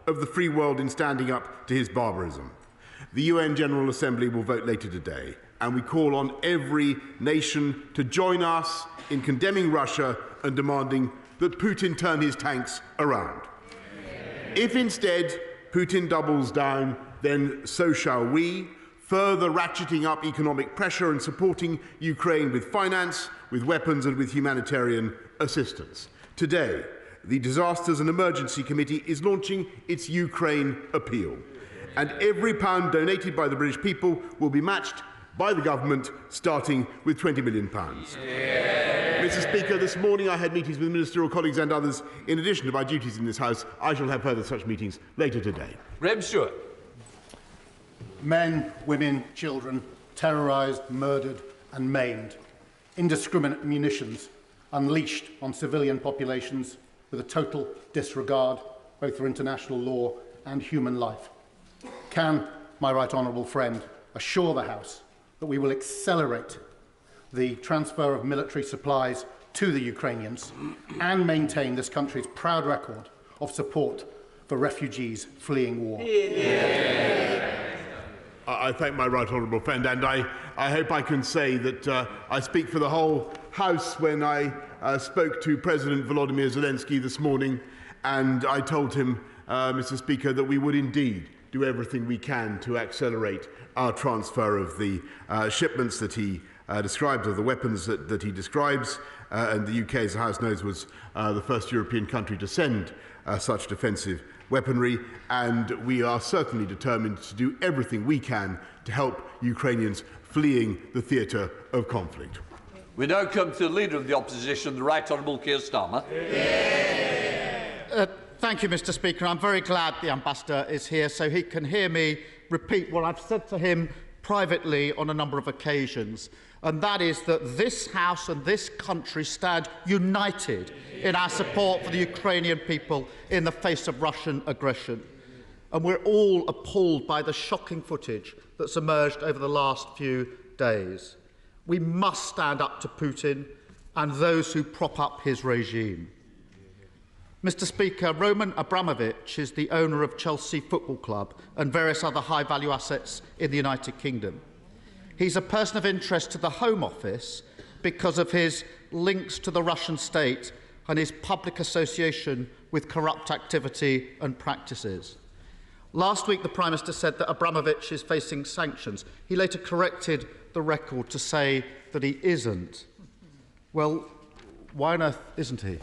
of the free world in standing up to his barbarism. The UN General Assembly will vote later today, and we call on every nation to join us in condemning Russia and demanding that Putin turn his tanks around. If instead Putin doubles down, then so shall we, further ratcheting up economic pressure and supporting Ukraine with finance, with weapons and with humanitarian assistance. Today, the Disasters and Emergency Committee is launching its Ukraine appeal, and every pound donated by the British people will be matched by the government, starting with £20 million. Mr. Speaker, this morning I had meetings with ministerial colleagues and others. In addition to my duties in this House, I shall have further such meetings later today. Rem Stewart. Men, women, children terrorised, murdered and maimed. Indiscriminate munitions unleashed on civilian populations with a total disregard both for international law and human life. Can my right honourable friend assure the House that we will accelerate the transfer of military supplies to the Ukrainians and maintain this country's proud record of support for refugees fleeing war? I thank my right honourable friend, and I hope I can say that I speak for the whole House when I spoke to President Volodymyr Zelenskiy this morning, and I told him, Mr. Speaker, that we would indeed do everything we can to accelerate our transfer of the shipments that he describes, of the weapons that he describes, and the UK, as the House knows, was the first European country to send such defensive weaponry, and we are certainly determined to do everything we can to help Ukrainians fleeing the theatre of conflict. We now come to the Leader of the Opposition, the Right Honourable Keir Starmer. Thank you, Mr. Speaker. I'm very glad the Ambassador is here so he can hear me repeat what I've said to him privately on a number of occasions, and that is that this House and this country stand united in our support for the Ukrainian people in the face of Russian aggression. And we're all appalled by the shocking footage that's emerged over the last few days. We must stand up to Putin and those who prop up his regime. Mr. Speaker, Roman Abramovich is the owner of Chelsea Football Club and various other high-value assets in the United Kingdom. He's a person of interest to the Home Office because of his links to the Russian state and his public association with corrupt activity and practices. Last week, the Prime Minister said that Abramovich is facing sanctions. He later corrected the record to say that he isn't. Well, why on earth isn't he?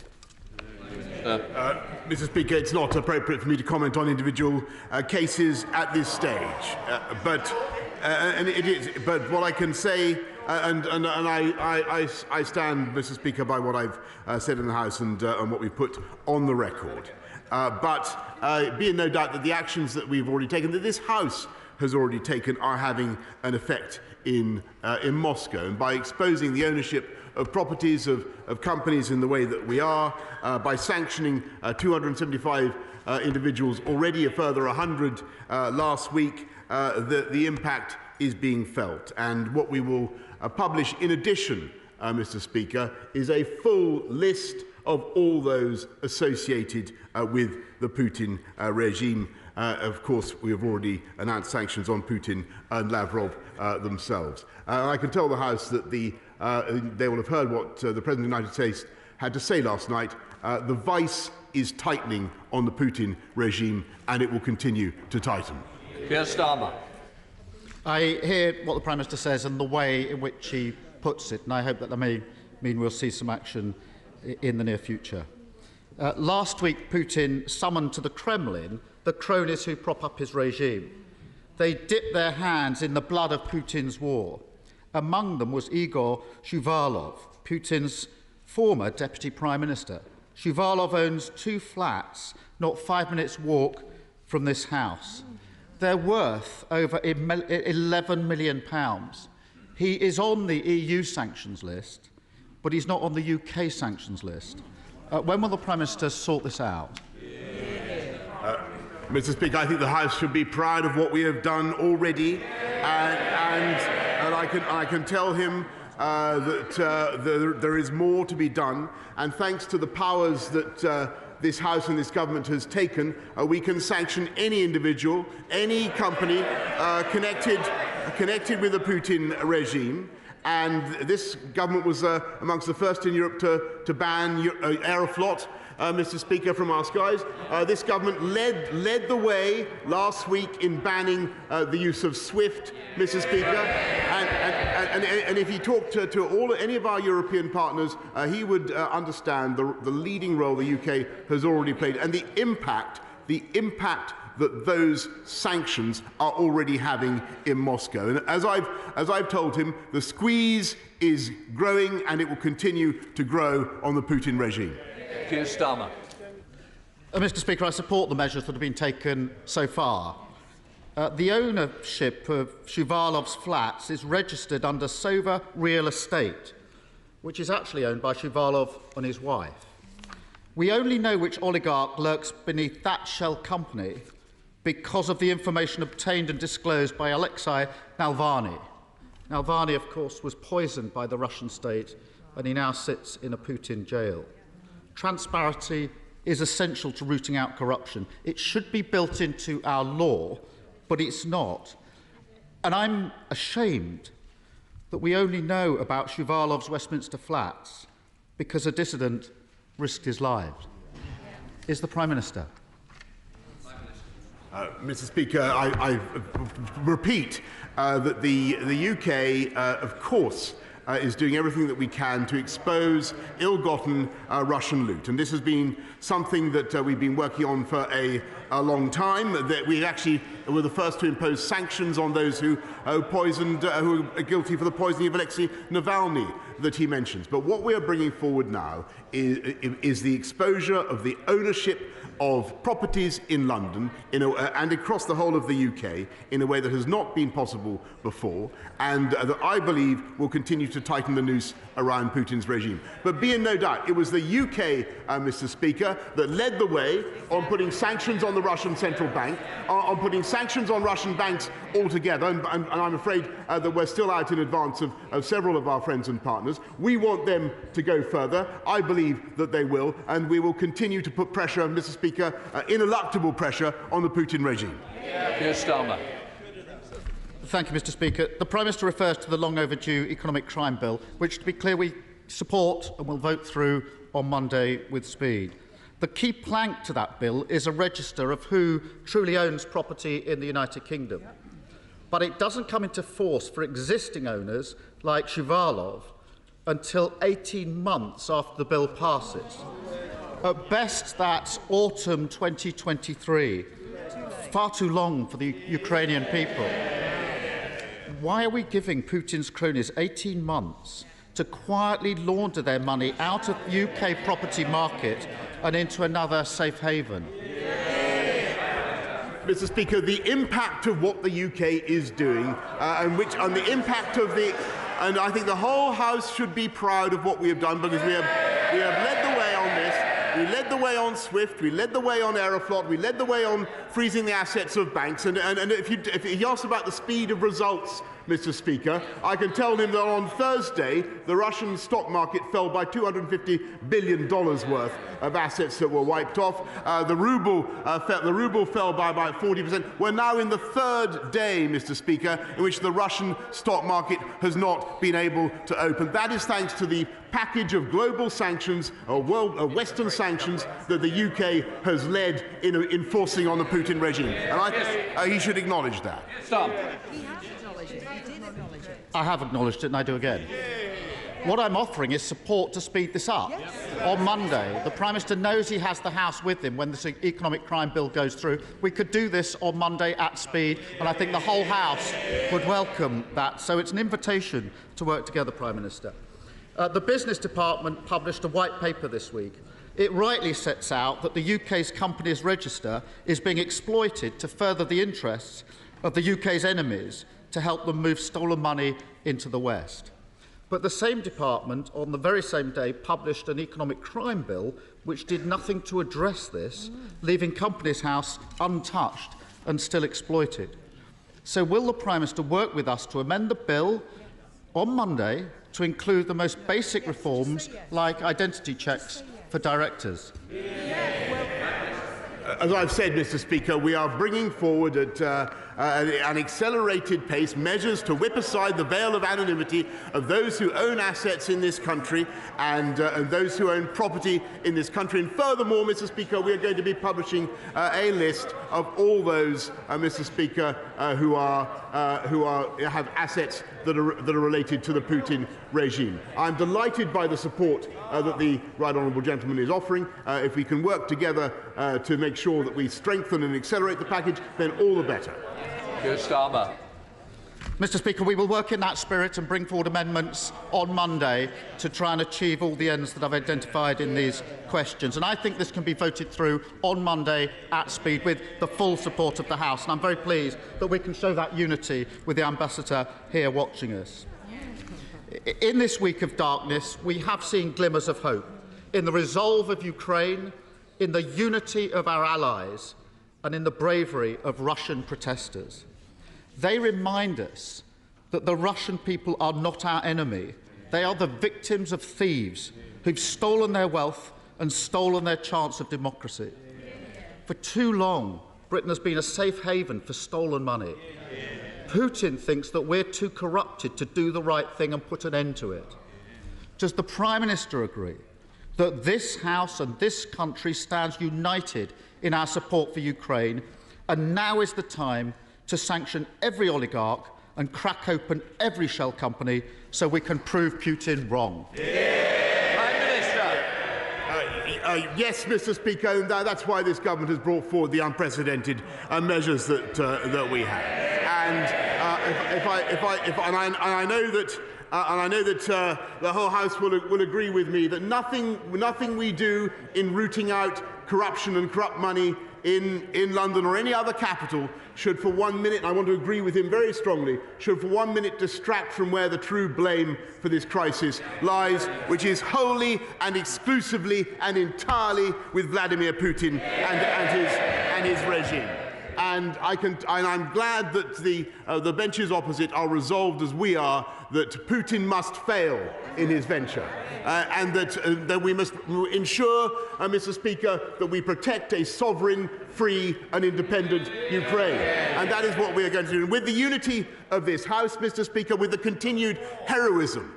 Mr. Speaker, it's not appropriate for me to comment on individual cases at this stage, but what I can say, and I stand, Mr. Speaker, by what I've said in the House and what we've put on the record. But be in no doubt that the actions that we've already taken, that this House has already taken, are having an effect in Moscow. And by exposing the ownership of properties of companies in the way that we are, by sanctioning 275 individuals, already a further 100 last week, the impact is being felt. And what we will publish in addition, Mr. Speaker, is a full list of all those associated with the Putin regime. Of course, we have already announced sanctions on Putin and Lavrov themselves. I can tell the House that they will have heard what the President of the United States had to say last night. The vice is tightening on the Putin regime, and it will continue to tighten. Keir Starmer. I hear what the Prime Minister says and the way in which he puts it, and I hope that may mean we'll see some action in the near future. Last week, Putin summoned to the Kremlin the cronies who prop up his regime. They dipped their hands in the blood of Putin's war. Among them was Igor Shuvalov, Putin's former Deputy Prime Minister. Shuvalov owns 2 flats, not 5 minutes' walk from this House. They're worth over £11 million. He is on the EU sanctions list, but he's not on the UK sanctions list. When will the Prime Minister sort this out? Mr. Speaker, I think the House should be proud of what we have done already, and I can tell him that there is more to be done. And thanks to the powers that this House and this government has taken, we can sanction any individual, any company connected with the Putin regime. And this government was amongst the first in Europe to ban Aeroflot, Mr. Speaker, from our skies. This government led the way last week in banning the use of SWIFT, Mr. Speaker. And if you talk to any of our European partners, he would understand the leading role the UK has already played and the impact that those sanctions are already having in Moscow. And as I've told him, the squeeze is growing and it will continue to grow on the Putin regime. Keir Starmer. Mr. Speaker, I support the measures that have been taken so far. The ownership of Shuvalov's flats is registered under Sova Real Estate, which is actually owned by Shuvalov and his wife. We only know which oligarch lurks beneath that shell company because of the information obtained and disclosed by Alexei Navalny. Navalny, of course, was poisoned by the Russian state, and he now sits in a Putin jail. Transparency is essential to rooting out corruption. It should be built into our law, but it's not. And I'm ashamed that we only know about Shuvalov's Westminster flats because a dissident risked his life. Is the Prime Minister? Mr. Speaker, I repeat that the UK, of course, is doing everything that we can to expose ill-gotten Russian loot. And this has been something that we've been working on for a long time. That we actually were the first to impose sanctions on those who are guilty for the poisoning of Alexei Navalny that he mentions. But what we are bringing forward now is the exposure of the ownership of properties in London and across the whole of the UK in a way that has not been possible before, and that I believe will continue to tighten the noose around Putin's regime. But be in no doubt, it was the UK, Mr. Speaker, that led the way on putting sanctions on the Russian central bank, on putting sanctions on Russian banks altogether, and I'm afraid that we're still out in advance of several of our friends and partners. We want them to go further. I believe that they will, and we will continue to put pressure, Mr. Speaker, ineluctable pressure on the Putin regime. Keir Starmer. Thank you, Mr. Speaker. The Prime Minister refers to the long overdue economic crime bill, which, to be clear, we support and will vote through on Monday with speed. The key plank to that bill is a register of who truly owns property in the United Kingdom. But it doesn't come into force for existing owners like Shuvalov until 18 months after the bill passes. At best, that's autumn 2023. Far too long for the Ukrainian people. Why are we giving Putin's cronies 18 months to quietly launder their money out of the UK property market and into another safe haven? Mr. Speaker, the impact of what the UK is doing and the impact of and I think the whole House should be proud of what we have done, because we have led the way on this. We led the way on SWIFT, we led the way on Aeroflot, we led the way on freezing the assets of banks. And if he asks about the speed of results, Mr. Speaker, I can tell him that on Thursday, the Russian stock market fell by $250 billion worth of assets that were wiped off. The ruble fell by about 40%. We're now in the third day, Mr. Speaker, in which the Russian stock market has not been able to open. That is thanks to the package of global sanctions, or Western sanctions, that the UK has led in enforcing on the Putin regime. And he should acknowledge that. Stop. I have acknowledged it, and I do again. What I'm offering is support to speed this up. On Monday, the Prime Minister knows he has the House with him when this economic crime bill goes through. We could do this on Monday at speed, and I think the whole House would welcome that. So it's an invitation to work together, Prime Minister. The Business Department published a white paper this week. It rightly sets out that the UK's companies register is being exploited to further the interests of the UK's enemies, to help them move stolen money into the West. But the same department, on the very same day, published an economic crime bill which did nothing to address this, leaving Companies House untouched and still exploited. So will the Prime Minister work with us to amend the bill on Monday to include the most basic reforms like identity checks for directors? As I've said, Mr. Speaker, we are bringing forward at an accelerated pace measures to whip aside the veil of anonymity of those who own assets in this country and those who own property in this country. And furthermore, Mr. Speaker, we are going to be publishing a list of all those, Mr. Speaker, who have assets that are related to the Putin regime. I'm delighted by the support that the Right Honourable Gentleman is offering. If we can work together to make sure that we strengthen and accelerate the package, then all the better. Mr. Speaker, we will work in that spirit and bring forward amendments on Monday to try and achieve all the ends that I've identified in these questions. And I think this can be voted through on Monday at speed with the full support of the House. And I'm very pleased that we can show that unity with the Ambassador here watching us. In this week of darkness, we have seen glimmers of hope in the resolve of Ukraine, in the unity of our allies, and in the bravery of Russian protesters. They remind us that the Russian people are not our enemy. They are the victims of thieves who've stolen their wealth and stolen their chance of democracy. For too long, Britain has been a safe haven for stolen money. Putin thinks that we're too corrupted to do the right thing and put an end to it. Does the Prime Minister agree that this House and this country stands united in our support for Ukraine, and now is the time to sanction every oligarch and crack open every shell company so we can prove Putin wrong? Prime Minister. Yes, Mr. Speaker, and that's why this government has brought forward the unprecedented measures that we have. And I know that the whole House will agree with me that nothing we do in rooting out corruption and corrupt money in London or any other capital should for 1 minute, and I want to agree with him very strongly, should for 1 minute distract from where the true blame for this crisis lies, which is wholly and exclusively and entirely with Vladimir Putin and his regime. And I'm glad that the benches opposite are resolved as we are that Putin must fail in his venture, and that we must ensure, Mr. Speaker, that we protect a sovereign, free and independent Ukraine. And that is what we are going to do. And with the unity of this House, Mr. Speaker, with the continued heroism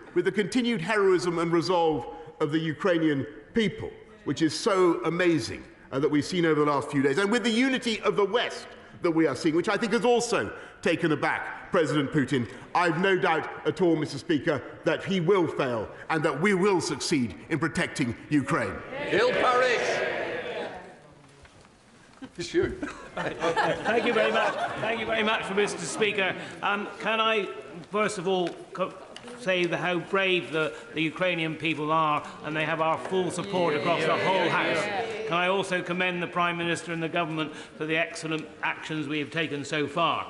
and resolve of the Ukrainian people, which is so amazing, that we've seen over the last few days, and with the unity of the West that we are seeing, which I think has also taken aback President Putin, I've no doubt at all, Mr. Speaker, that he will fail and that we will succeed in protecting Ukraine. Hill Parish. Shoot. Thank you very much. Thank you very much, Mr. Speaker. Can I, first of all, say how brave the Ukrainian people are, and they have our full support across the whole House. Can I also commend the Prime Minister and the Government for the excellent actions we have taken so far.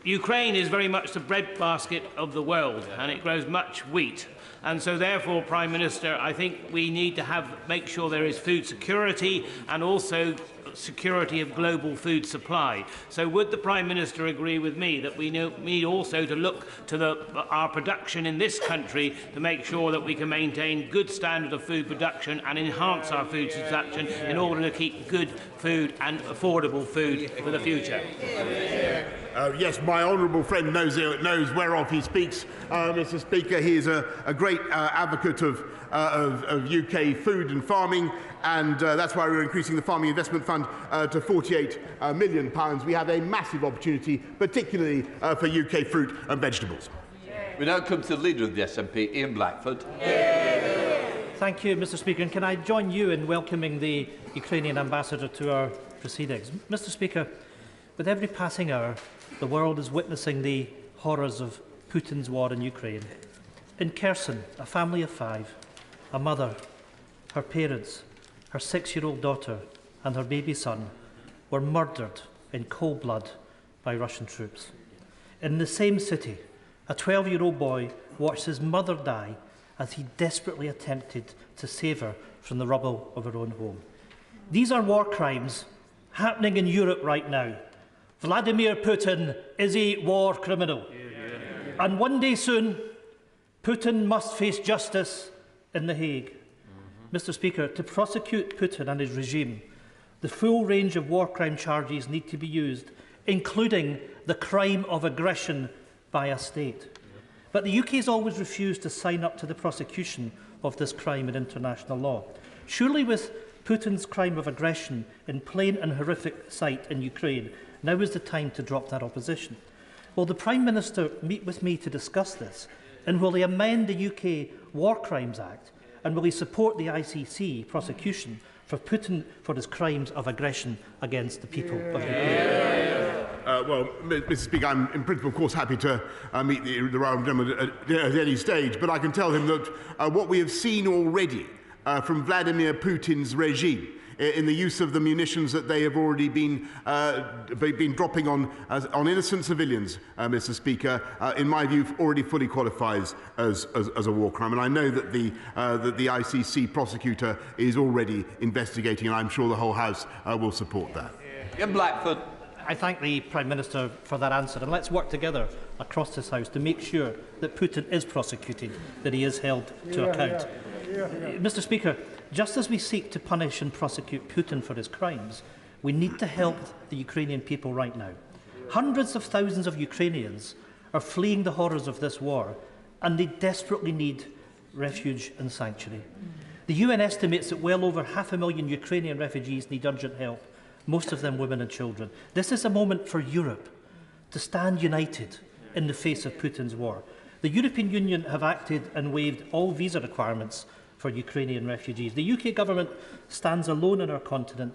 Ukraine is very much the breadbasket of the world, and it grows much wheat. And so, therefore, Prime Minister, I think we need to make sure there is food security and also security of global food supply. So would the Prime Minister agree with me that we need also to look to our production in this country to make sure that we can maintain good standard of food production and enhance our food production in order to keep good food and affordable food for the future? Yes, my honourable friend knows whereof he speaks, Mr. Speaker. He is a great advocate of UK food and farming, and that's why we're increasing the Farming Investment Fund to £48 million. We have a massive opportunity, particularly for UK fruit and vegetables. We now come to the Leader of the SNP, Ian Blackford. Thank you, Mr. Speaker. And can I join you in welcoming the Ukrainian Ambassador to our proceedings? Mr. Speaker, with every passing hour, the world is witnessing the horrors of Putin's war in Ukraine. In Kherson, a family of 5, a mother, her parents, her 6-year-old daughter and her baby son were murdered in cold blood by Russian troops. In the same city, a 12-year-old boy watched his mother die as he desperately attempted to save her from the rubble of her own home. These are war crimes happening in Europe right now. Vladimir Putin is a war criminal. And one day soon, Putin must face justice in The Hague. Mr. Speaker, to prosecute Putin and his regime, The full range of war crime charges need to be used, including the crime of aggression by a state. But the UK has always refused to sign up to the prosecution of this crime in international law. Surely, with Putin's crime of aggression in plain and horrific sight in Ukraine, now is the time to drop that opposition. Will the Prime Minister meet with me to discuss this? And will he amend the UK War Crimes Act? And will he support the ICC prosecution for Putin for his crimes of aggression against the people of Ukraine? Well, Mr. Speaker, I'm in principle, of course, happy to meet the Honourable Gentleman at any stage, but I can tell him that what we have seen already from Vladimir Putin's regime in the use of the munitions that they have already been dropping on innocent civilians, Mr. Speaker, in my view, already fully qualifies as a war crime. And I know that the ICC prosecutor is already investigating, and I'm sure the whole House will support that. In Blackford. I thank the Prime Minister for that answer, and let's work together across this House to make sure that Putin is prosecuted, that he is held to account. Mr. Speaker, just as we seek to punish and prosecute Putin for his crimes, we need to help the Ukrainian people right now. Hundreds of thousands of Ukrainians are fleeing the horrors of this war, and they desperately need refuge and sanctuary. The UN estimates that well over 500,000 Ukrainian refugees need urgent help, most of them women and children. This is a moment for Europe to stand united in the face of Putin's war. The European Union have acted and waived all visa requirements for Ukrainian refugees. The UK government stands alone on our continent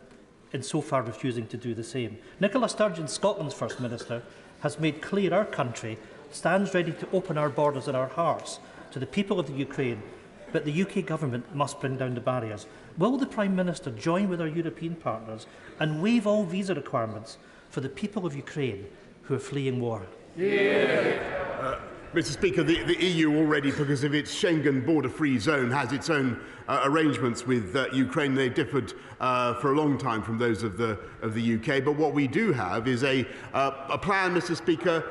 in so far refusing to do the same. Nicola Sturgeon, Scotland's First Minister, has made clear our country stands ready to open our borders and our hearts to the people of the Ukraine, but the UK government must bring down the barriers. Will the Prime Minister join with our European partners and waive all visa requirements for the people of Ukraine who are fleeing war? Mr. Speaker, the EU already, because of its Schengen border-free zone, has its own arrangements with Ukraine. They've differed for a long time from those of the UK. But what we do have is a plan, Mr. Speaker,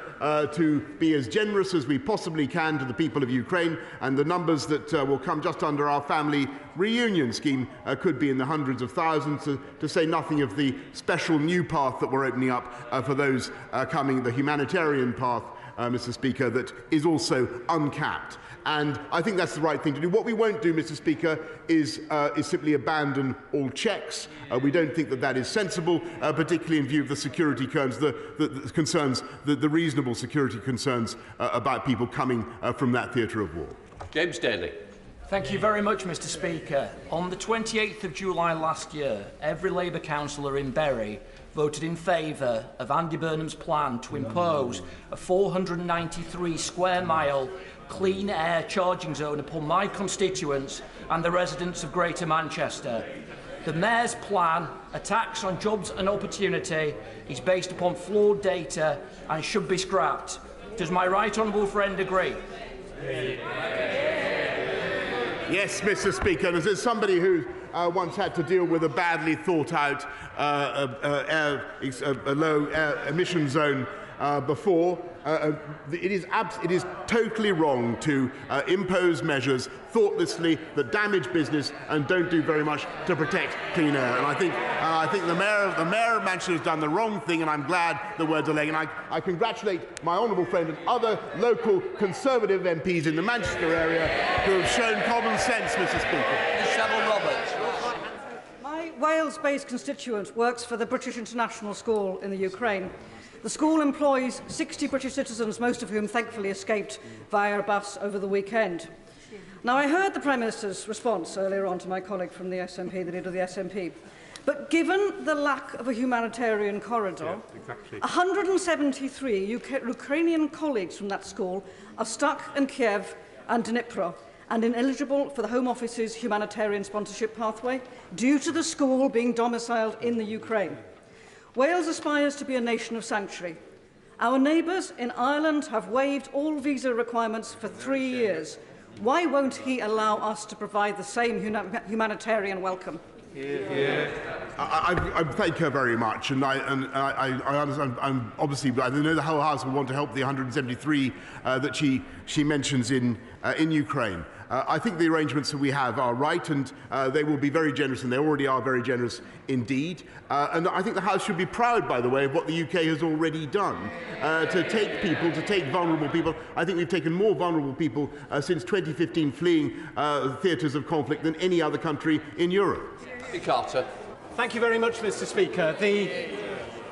to be as generous as we possibly can to the people of Ukraine, and the numbers that will come just under our family reunion scheme could be in the hundreds of thousands, to say nothing of the special new path that we're opening up for those coming, the humanitarian path, Mr. Speaker, that is also uncapped. And I think that's the right thing to do. What we won't do, Mr. Speaker, is simply abandon all checks. We don't think that that is sensible, particularly in view of the security concerns, the reasonable security concerns about people coming from that theatre of war. James Daly. Thank you very much, Mr. Speaker. On the 28th of July last year, every Labour councillor in Bury voted in favour of Andy Burnham's plan to impose a 493 square mile clean air charging zone upon my constituents and the residents of Greater Manchester. The Mayor's plan, a tax on jobs and opportunity, is based upon flawed data and should be scrapped. Does my right honourable friend agree? Yes, Mr. Speaker, and as somebody who once had to deal with a badly thought out low air emission zone before, it is totally wrong to impose measures thoughtlessly that damage business and don't do very much to protect clean air. And I think the Mayor of Manchester has done the wrong thing, and I'm glad that we're delaying. And I congratulate my honourable friend and other local Conservative MPs in the Manchester area who have shown common sense, Mr. Speaker. My Wales-based constituent works for the British International School in the Ukraine. The school employs 60 British citizens, most of whom thankfully escaped via a bus over the weekend. Now, I heard the Prime Minister's response earlier on to my colleague from the SNP, the leader of the SNP. But given the lack of a humanitarian corridor, 173 Ukrainian colleagues from that school are stuck in Kiev and Dnipro and ineligible for the Home Office's humanitarian sponsorship pathway due to the school being domiciled in the Ukraine. Wales aspires to be a nation of sanctuary. Our neighbours in Ireland have waived all visa requirements for 3 years. Why won't he allow us to provide the same humanitarian welcome? I thank her very much, and I understand. Obviously, I know the whole House will want to help the 173 that she mentions in Ukraine. I think the arrangements that we have are right, and they will be very generous, and they already are very generous indeed. And I think the House should be proud, by the way, of what the UK has already done to take vulnerable people. I think we've taken more vulnerable people since 2015 fleeing theatres of conflict than any other country in Europe. Carter. Thank you very much, Mr. Speaker.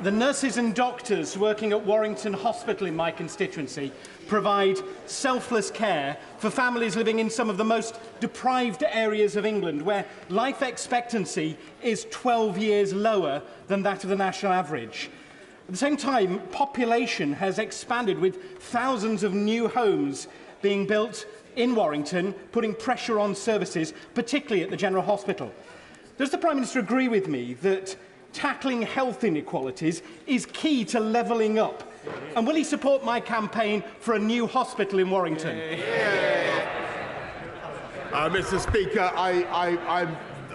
The nurses and doctors working at Warrington Hospital in my constituency provide selfless care for families living in some of the most deprived areas of England, where life expectancy is 12 years lower than that of the national average. At the same time, population has expanded, with thousands of new homes being built in Warrington, putting pressure on services, particularly at the General Hospital. Does the Prime Minister agree with me that tackling health inequalities is key to levelling up? And will he support my campaign for a new hospital in Warrington? Mr. Speaker,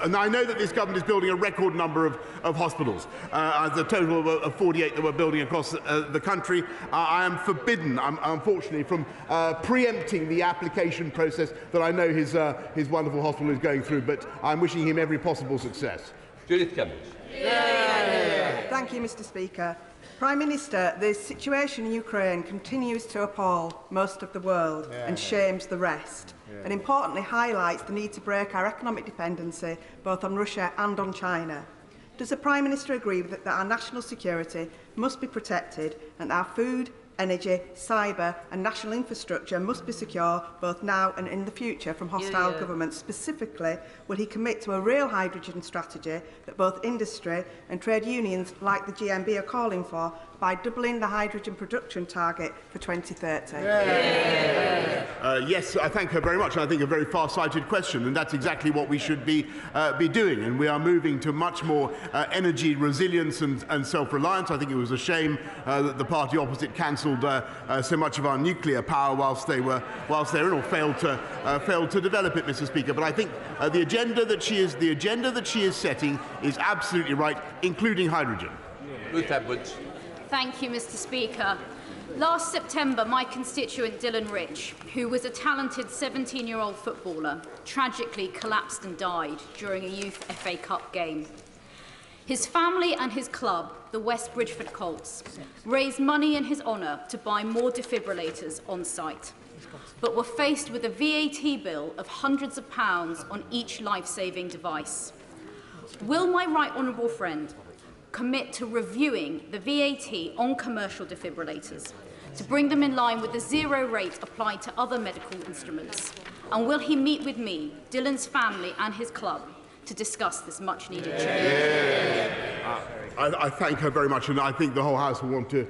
and I know that this government is building a record number of hospitals, the total of 48 that we're building across the country. I am forbidden, unfortunately, from preempting the application process that I know his wonderful hospital is going through, but I'm wishing him every possible success. Judith Cummins. Thank you, Mr. Speaker. Prime Minister, the situation in Ukraine continues to appall most of the world and shames the rest, and importantly highlights the need to break our economic dependency both on Russia and on China. Does the Prime Minister agree that our national security must be protected and our food, energy, cyber and national infrastructure must be secure both now and in the future from hostile governments? Specifically, will he commit to a real hydrogen strategy that both industry and trade unions like the GMB are calling for by doubling the hydrogen production target for 2030? Yes, I thank her very much. I think a very far-sighted question, and that's exactly what we should be doing. And we are moving to much more energy resilience and self-reliance. I think it was a shame that the party opposite cancelled so much of our nuclear power whilst they were in, or failed to develop it, Mr. Speaker. But I think the agenda that she is setting is absolutely right, including hydrogen. Ruth Edwards. Thank you, Mr. Speaker. Last September, my constituent Dylan Rich, who was a talented 17-year-old footballer, tragically collapsed and died during a youth FA Cup game. His family and his club, the West Bridgford Colts, raised money in his honour to buy more defibrillators on site, but were faced with a VAT bill of hundreds of pounds on each life-saving device. Will my right honourable friend commit to reviewing the VAT on commercial defibrillators to bring them in line with the zero rate applied to other medical instruments? And will he meet with me, Dylan's family and his club to discuss this much-needed change? I thank her very much, and I think the whole House will want to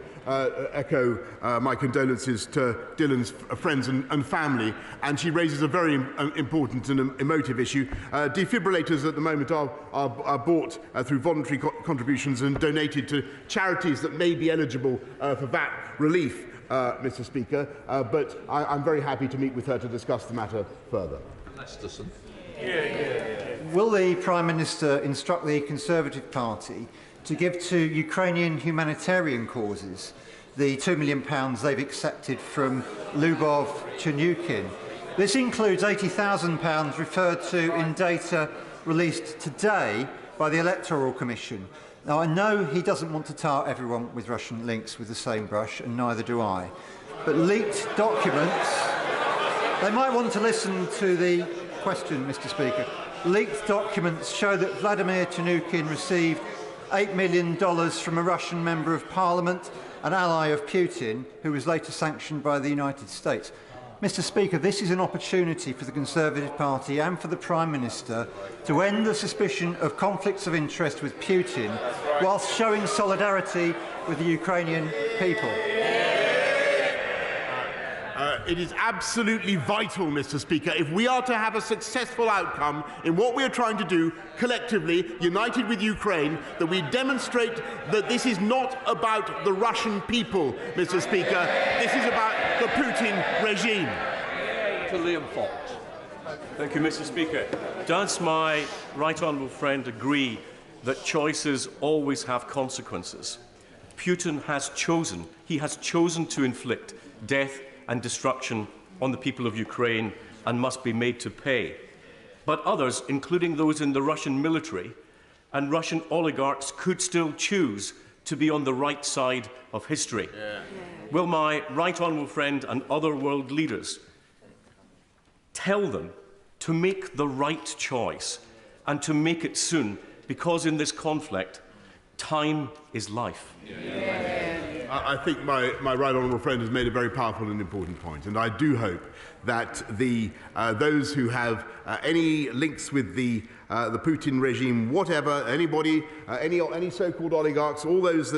echo my condolences to Dylan's friends and family. And she raises a very important and emotive issue. Defibrillators at the moment are bought through voluntary contributions and donated to charities that may be eligible for VAT relief, Mr. Speaker. But I'm very happy to meet with her to discuss the matter further. Lesterson. Will the Prime Minister instruct the Conservative Party to give to Ukrainian humanitarian causes the £2 million they've accepted from Lyubov Chanyukin? This includes £80,000 referred to in data released today by the Electoral Commission. Now, I know he doesn't want to tar everyone with Russian links with the same brush, and neither do I. But leaked documents... They might want to listen to the question, Mr. Speaker. Leaked documents show that Vladimir Chanyukin received $8 million from a Russian member of Parliament, an ally of Putin, who was later sanctioned by the United States. Mr. Speaker, this is an opportunity for the Conservative Party and for the Prime Minister to end the suspicion of conflicts of interest with Putin whilst showing solidarity with the Ukrainian people. It is absolutely vital, Mr. Speaker, if we are to have a successful outcome in what we are trying to do collectively, united with Ukraine, that we demonstrate that this is not about the Russian people, Mr. Speaker. This is about the Putin regime. To Liam Fox. Thank you, Mr. Speaker. Does my right honourable friend agree that choices always have consequences? Putin has chosen to inflict death and destruction on the people of Ukraine and must be made to pay. But others, including those in the Russian military and Russian oligarchs, could still choose to be on the right side of history. Will my right honourable friend and other world leaders tell them to make the right choice and to make it soon, because in this conflict, time is life. I think my right honourable friend has made a very powerful and important point, and I do hope that those who have any links with the Putin regime, whatever, anybody, any so-called oligarchs, all those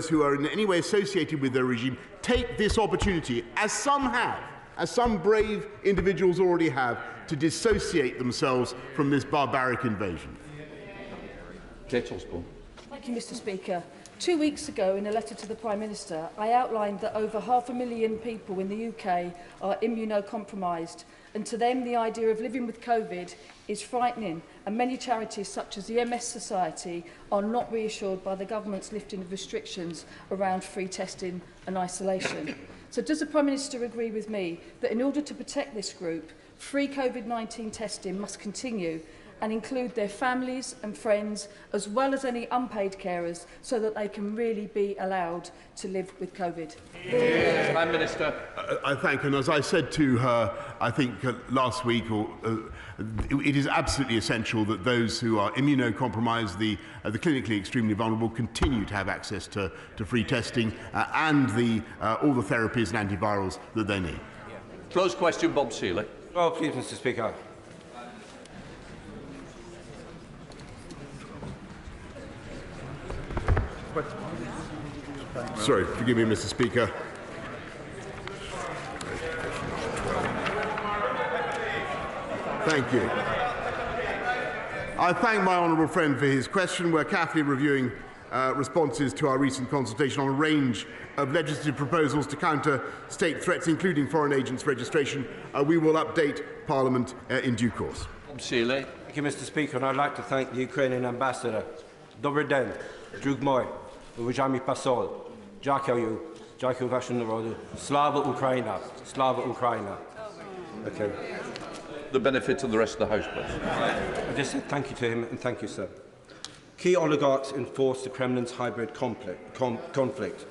who are in any way associated with their regime, take this opportunity, as some brave individuals already have, to dissociate themselves from this barbaric invasion. Thank you, Mr. Speaker. 2 weeks ago, in a letter to the Prime Minister, I outlined that over 500,000 people in the UK are immunocompromised, and to them the idea of living with COVID is frightening, and many charities such as the MS Society are not reassured by the government's lifting of restrictions around free testing and isolation. So does the Prime Minister agree with me that in order to protect this group, free COVID-19 testing must continue and include their families and friends, as well as any unpaid carers, so that they can really be allowed to live with COVID? Prime Minister. I thank, and as I said to her, I think last week, it is absolutely essential that those who are immunocompromised, the clinically extremely vulnerable, continue to have access to free testing and all the therapies and antivirals that they need. Close question, Bob Seeley. Well, please, Mr. Speaker. Sorry, forgive me, Mr. Speaker. Thank you. I thank my honourable friend for his question. We're carefully reviewing responses to our recent consultation on a range of legislative proposals to counter state threats, including foreign agents registration. We will update Parliament in due course. Seeley. Thank you, Mr. Speaker, and I'd like to thank the Ukrainian ambassador. Dobry den, drug moi, уважаемый посол. Дякую, дякую вашему народу. Slava Ukraina, Slava Ukraina. Okay. The benefit of the rest of the House, please. I just said thank you to him and thank you, sir. Key oligarchs enforce the Kremlin's hybrid conflict.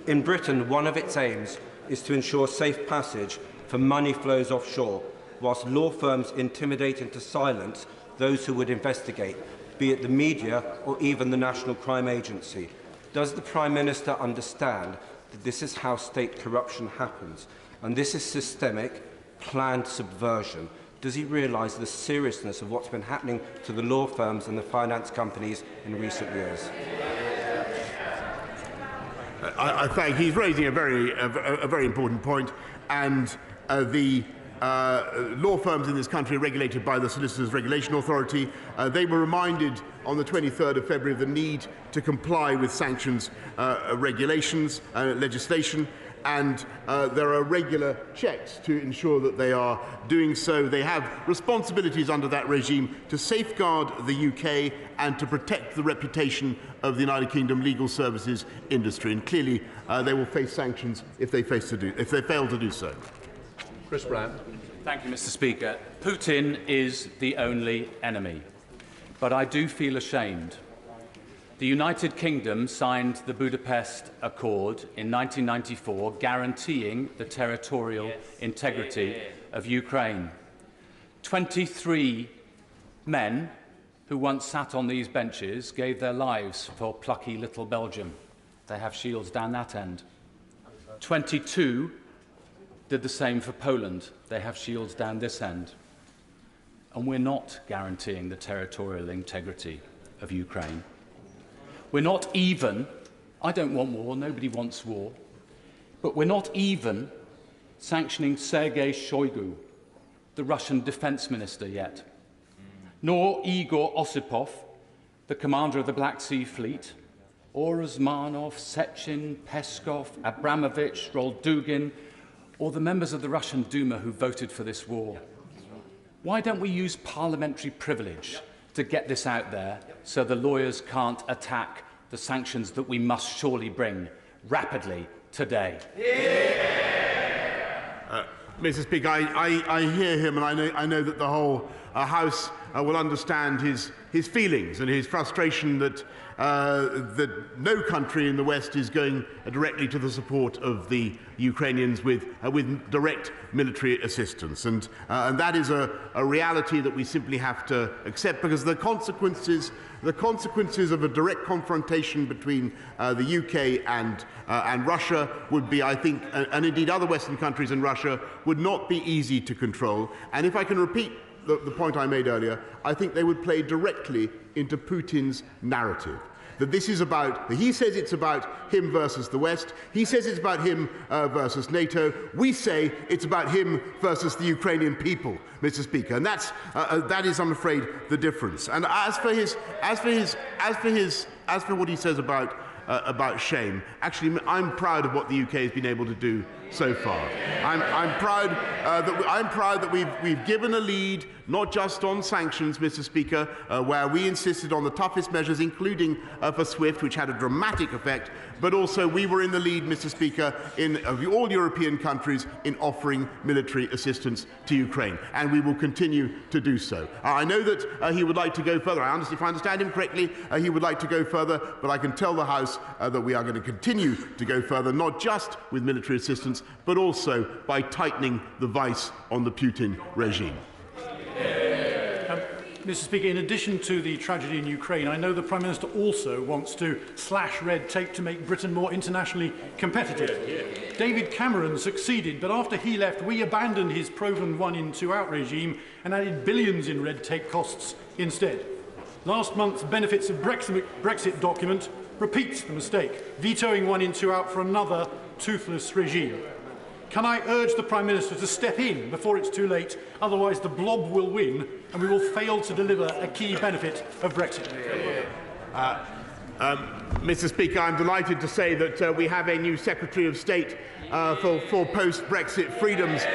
In Britain, one of its aims is to ensure safe passage for money flows offshore, whilst law firms intimidate into silence those who would investigate, be it the media or even the National Crime Agency. Does the Prime Minister understand that this is how state corruption happens, and this is systemic, planned subversion? Does he realise the seriousness of what's been happening to the law firms and the finance companies in recent years? I think he's raising a very important point, and the law firms in this country are regulated by the Solicitors Regulation Authority. They were reminded on the 23rd of February of the need to comply with sanctions regulations, legislation, and there are regular checks to ensure that they are doing so. They have responsibilities under that regime to safeguard the UK and to protect the reputation of the United Kingdom legal services industry, and clearly they will face sanctions if they fail to do so. Chris Brown. Thank you, Mr. Speaker. Putin is the only enemy, but I do feel ashamed. The United Kingdom signed the Budapest Accord in 1994, guaranteeing the territorial integrity of Ukraine. 23 men who once sat on these benches gave their lives for plucky little Belgium. They have shields down that end. 22 did the same for Poland. They have shields down this end. And we're not guaranteeing the territorial integrity of Ukraine. We're not even, I don't want war, nobody wants war, but we're not even sanctioning Sergei Shoigu, the Russian defense minister, yet, nor Igor Osipov, the commander of the Black Sea Fleet, or Uzmanov, Sechin, Peskov, Abramovich, Roldugin, or the members of the Russian Duma who voted for this war. Why don't we use parliamentary privilege to get this out there so the lawyers can't attack the sanctions that we must surely bring rapidly today? Mr. Speaker, I hear him, and I know that the whole House will understand his feelings and his frustration that no country in the West is going directly to the support of the Ukrainians with direct military assistance, and that is a reality that we simply have to accept, because the consequences of a direct confrontation between the UK and Russia would be, I think, and indeed other Western countries and Russia, would not be easy to control. And if I can repeat the point I made earlier, I think they would play directly into Putin's narrative. That this is about, he says it's about him versus the West, he says it's about him versus NATO, we say it's about him versus the Ukrainian people, Mr. Speaker, and that is, I'm afraid, the difference. And as for what he says about shame, actually, I'm proud of what the UK has been able to do so far. I'm proud that we've given a lead, not just on sanctions, Mr. Speaker, where we insisted on the toughest measures, including for SWIFT, which had a dramatic effect, but also we were in the lead, Mr. Speaker, of all European countries in offering military assistance to Ukraine, and we will continue to do so. I know that he would like to go further. If I understand him correctly, he would like to go further, but I can tell the House that we are going to continue to go further, not just with military assistance, but also by tightening the vice on the Putin regime. Mr. Speaker, in addition to the tragedy in Ukraine, I know the Prime Minister also wants to slash red tape to make Britain more internationally competitive. David Cameron succeeded, but after he left, we abandoned his proven one-in, two-out regime and added billions in red tape costs instead. Last month's benefits of Brexit document repeats the mistake, vetoing one-in, two-out for another toothless regime. Can I urge the Prime Minister to step in before it's too late? Otherwise the blob will win and we will fail to deliver a key benefit of Brexit. Mr. Speaker, I'm delighted to say that we have a new Secretary of State for post-Brexit freedoms,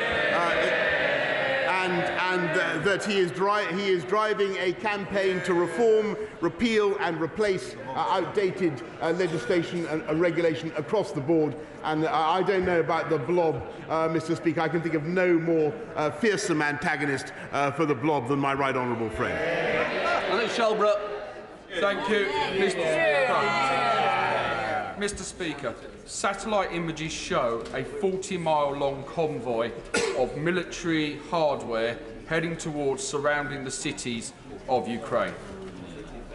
and that he is driving a campaign to reform, repeal and replace outdated legislation and regulation across the board. And I don't know about the blob, Mr. Speaker. I can think of no more fearsome antagonist for the blob than my right honourable friend. Shelbrooke. Thank you, Mr. Speaker. Satellite images show a 40-mile-long convoy of military hardware heading towards surrounding the cities of Ukraine.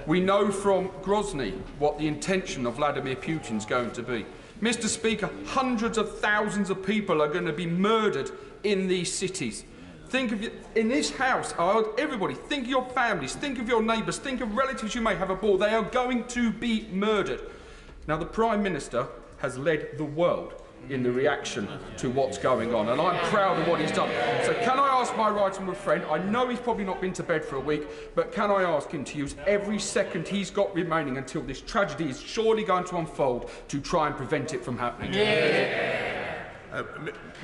We know from Grozny what the intention of Vladimir Putin is going to be. Mr. Speaker, hundreds of thousands of people are going to be murdered in these cities. Think of in this House, everybody, think of your families, think of your neighbours, think of relatives you may have aboard. They are going to be murdered. Now, the Prime Minister has led the world in the reaction to what's going on, and I'm proud of what he's done. So can I ask my right honourable friend, I know he's probably not been to bed for a week, but can I ask him to use every second he's got remaining until this tragedy is surely going to unfold to try and prevent it from happening?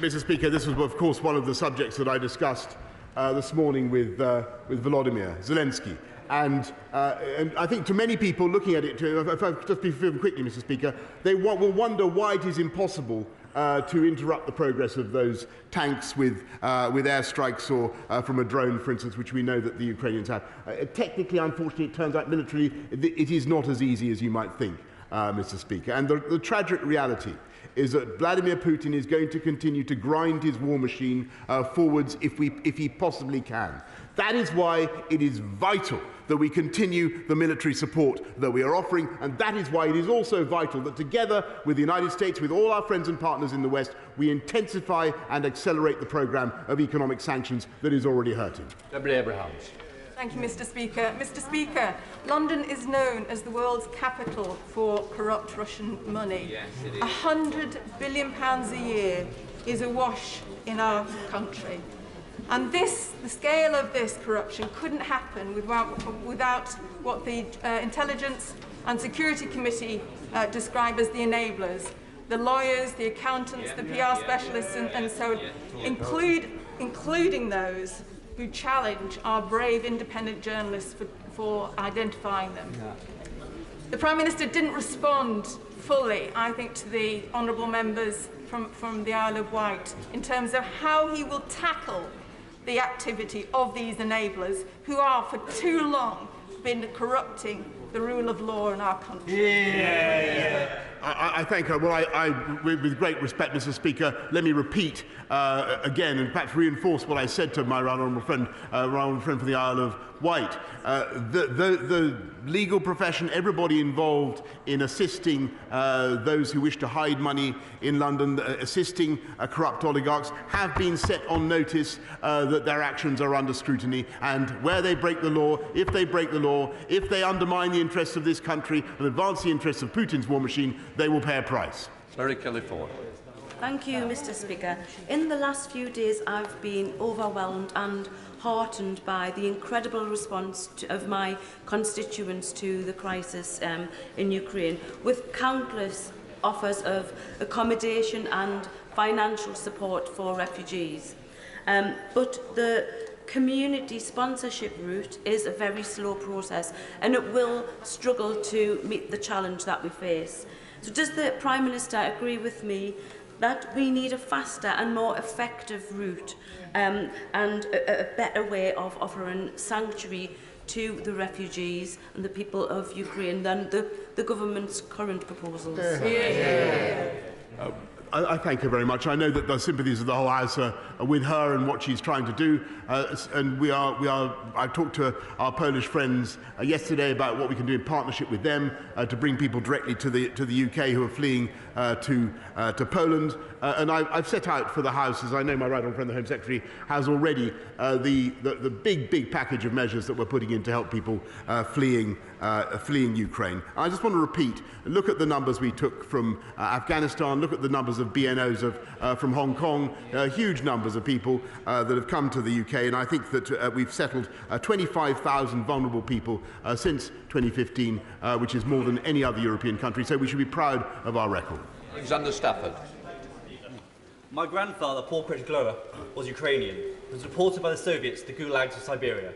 Mr. Speaker, this was, of course, one of the subjects that I discussed this morning with Volodymyr Zelenskiy. And I think to many people looking at it, if I just be quickly, Mr. Speaker, they will wonder why it is impossible to interrupt the progress of those tanks with airstrikes or from a drone, for instance, which we know that the Ukrainians have. Technically, unfortunately, it turns out militarily it is not as easy as you might think, Mr. Speaker. And the tragic reality is that Vladimir Putin is going to continue to grind his war machine forwards if he possibly can. That is why it is vital that we continue the military support that we are offering, and that is why it is also vital that together with the United States, with all our friends and partners in the West, we intensify and accelerate the programme of economic sanctions that is already hurting. Abrahams. Thank you, Mr. Speaker. Mr. Speaker, London is known as the world's capital for corrupt Russian money. Yes, it is. £100 billion a year is awash in our country. And the scale of this corruption couldn't happen without what the Intelligence and Security Committee describe as the enablers, the lawyers, the accountants, the PR specialists, and so on, including those who challenge our brave independent journalists for identifying them. The Prime Minister didn't respond fully, I think, to the honourable members from the Isle of Wight in terms of how he will tackle the activity of these enablers who are for too long been corrupting the rule of law in our country. I thank her. Well, with great respect, Mr. Speaker, let me repeat again, and perhaps reinforce what I said to my right honourable friend from the Isle of Wight. The legal profession, everybody involved in assisting those who wish to hide money in London, assisting corrupt oligarchs, have been set on notice that their actions are under scrutiny, and where they break the law, if they undermine the interests of this country and advance the interests of Putin's war machine, they will pay a price. Larry Kelly-Ford. Thank you, Mr. Speaker. In the last few days, I've been overwhelmed and heartened by the incredible response of my constituents to the crisis in Ukraine, with countless offers of accommodation and financial support for refugees. But the community sponsorship route is a very slow process, and it will struggle to meet the challenge that we face. So does the Prime Minister agree with me that we need a faster and more effective route and a better way of offering sanctuary to the refugees and the people of Ukraine than the government's current proposals? I thank her very much. I know that the sympathies of the whole House are with her and what she's trying to do. And I talked to our Polish friends yesterday about what we can do in partnership with them to bring people directly to the UK who are fleeing to Poland. And I've set out for the House, as I know my right honourable friend, the Home Secretary, has already, the big package of measures that we're putting in to help people fleeing Ukraine. I just want to repeat, look at the numbers we took from Afghanistan, look at the numbers of BNOs from Hong Kong, huge numbers of people that have come to the UK, and I think that we've settled 25,000 vulnerable people since 2015, which is more than any other European country, so we should be proud of our record. Alexander Stafford. My grandfather, Paul Pettiglowa, was Ukrainian. He was deported by the Soviets to the gulags of Siberia.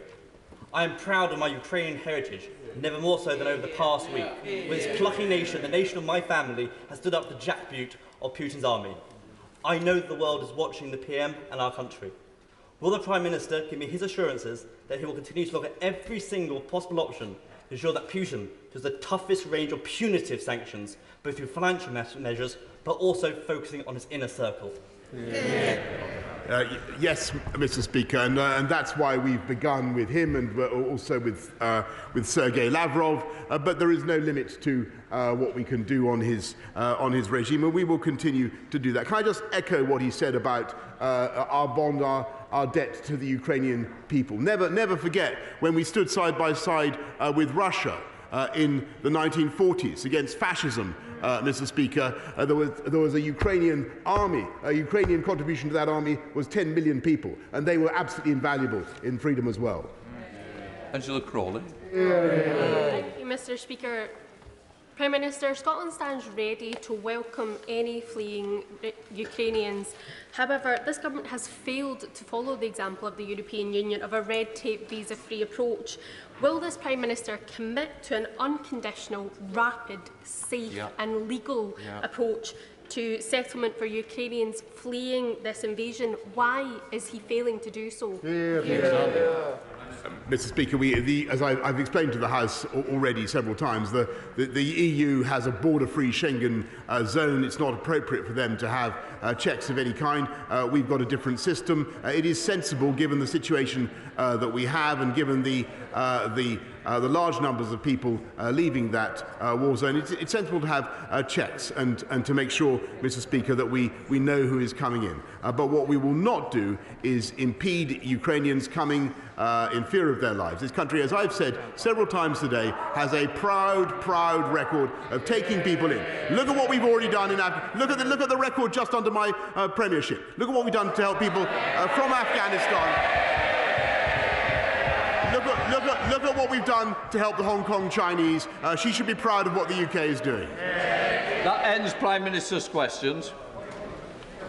I am proud of my Ukrainian heritage, never more so than over the past week, when this plucky nation, the nation of my family, has stood up to the jackboot of Putin's army. I know that the world is watching the PM and our country. Will the Prime Minister give me his assurances that he will continue to look at every single possible option to ensure that Putin does the toughest range of punitive sanctions, both through financial measures, but also focusing on his inner circle? Yes, Mr. Speaker, and that's why we've begun with him and also with Sergei Lavrov. But there is no limit to what we can do on his regime, and we will continue to do that. Can I just echo what he said about our bond, our debt to the Ukrainian people? Never forget when we stood side by side with Russia in the 1940s against fascism. Mr. Speaker, there was a Ukrainian army. A Ukrainian contribution to that army was 10 million people, and they were absolutely invaluable in freedom as well. Angela Crawley. Thank you, Mr. Speaker. Prime Minister, Scotland stands ready to welcome any fleeing Ukrainians. However, this government has failed to follow the example of the European Union of a red tape visa-free approach. Will this Prime Minister commit to an unconditional, rapid, safe and legal approach to settlement for Ukrainians fleeing this invasion? Why is he failing to do so? Mr. Speaker, as I've explained to the House already several times, the EU has a border-free Schengen zone. It's not appropriate for them to have checks of any kind. We've got a different system. It is sensible, given the situation that we have and given the large numbers of people leaving that war zone. It's sensible to have checks and to make sure, Mr. Speaker, that we know who is coming in. But what we will not do is impede Ukrainians coming in fear of their lives. This country, as I've said several times today, has a proud record of taking people in. Look at what we've already done in look at the record just under my premiership. Look at what we've done to help people from Afghanistan. Look at what we've done to help the Hong Kong Chinese. She should be proud of what the UK is doing. That ends Prime Minister's questions.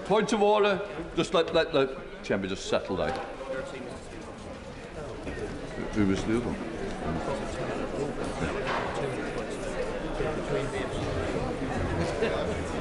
Point of order. Just let the Chamber just settle down. Who was the other one? Thank you.